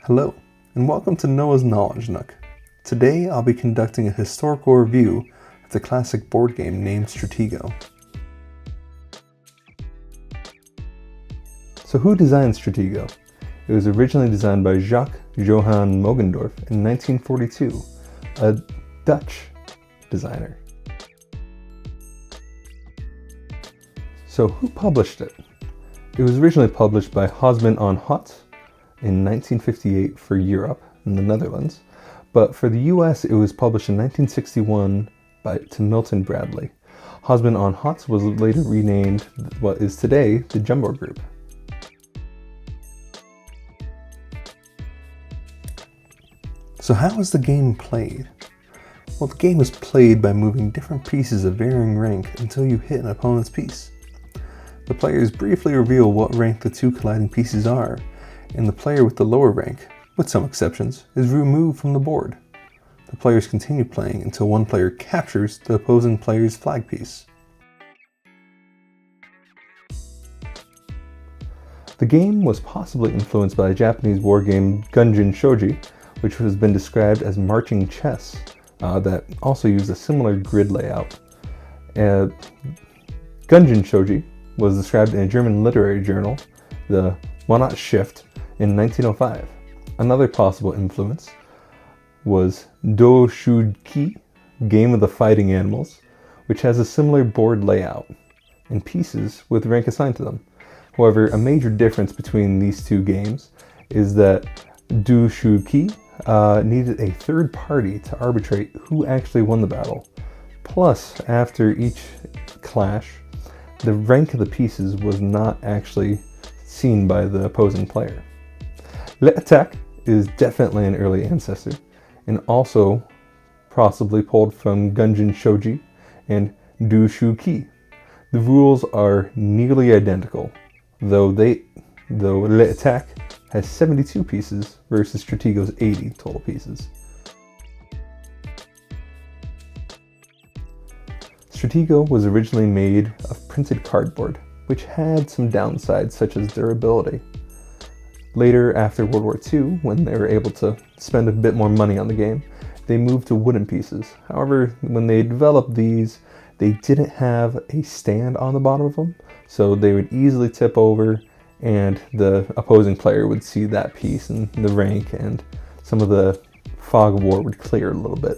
Hello, and welcome to Noah's Knowledge Nook. Today I'll be conducting a historical review of the classic board game named Stratego. So who designed Stratego? It was originally designed by Jacques Johann Mogendorf in 1942, a Dutch designer. So who published it? It was originally published by Hosman on Hot in 1958 for Europe and the Netherlands, but for the US it was published in 1961 to Milton Bradley. Hosman on Hot was later renamed what is today the Jumbo Group. So how is the game played? Well, the game is played by moving different pieces of varying rank until you hit an opponent's piece. The players briefly reveal what rank the two colliding pieces are, and the player with the lower rank, with some exceptions, is removed from the board. The players continue playing until one player captures the opposing player's flag piece. The game was possibly influenced by a Japanese war game Gunjin Shoji, which has been described as marching chess, that also used a similar grid layout. Gunjin Shoji was described in a German literary journal, the Monat Schrift, in 1905. Another possible influence was Do Shuki, Game of the Fighting Animals, which has a similar board layout and pieces with rank assigned to them. However, a major difference between these two games is that Do Shuki needed a third party to arbitrate who actually won the battle. Plus, after each clash, the rank of the pieces was not actually seen by the opposing player. L'attaque is definitely an early ancestor, and also possibly pulled from Gunjin Shoji and Do Shuki. The rules are nearly identical, though L'attaque has 72 pieces versus Stratego's 80 total pieces. Stratego was originally made of printed cardboard, which had some downsides such as durability. Later, after World War II, when they were able to spend a bit more money on the game, they moved to wooden pieces. However, when they developed these, they didn't have a stand on the bottom of them, so they would easily tip over and the opposing player would see that piece and the rank, and some of the fog of war would clear a little bit.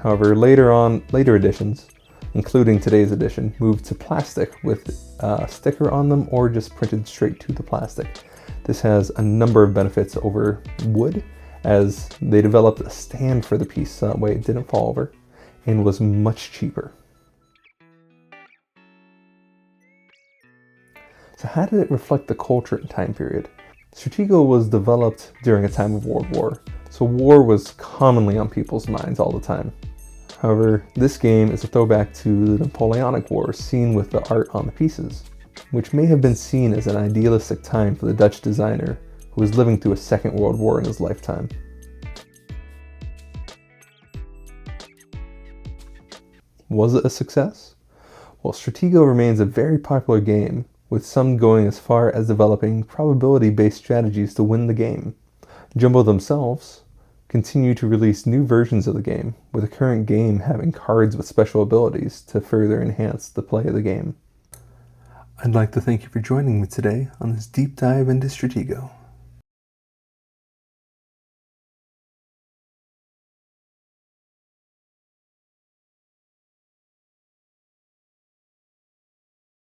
However, later editions, including today's edition, moved to plastic with a sticker on them or just printed straight to the plastic. This has a number of benefits over wood, as they developed a stand for the piece so that way it didn't fall over, and was much cheaper. So how did it reflect the culture and time period? Stratego was developed during a time of World War, so war was commonly on people's minds all the time. However, this game is a throwback to the Napoleonic Wars seen with the art on the pieces, which may have been seen as an idealistic time for the Dutch designer who was living through a Second World War in his lifetime. Was it a success? Well, Stratego remains a very popular game, with some going as far as developing probability-based strategies to win the game. Jumbo themselves continue to release new versions of the game, with the current game having cards with special abilities to further enhance the play of the game. I'd like to thank you for joining me today on this deep dive into Stratego.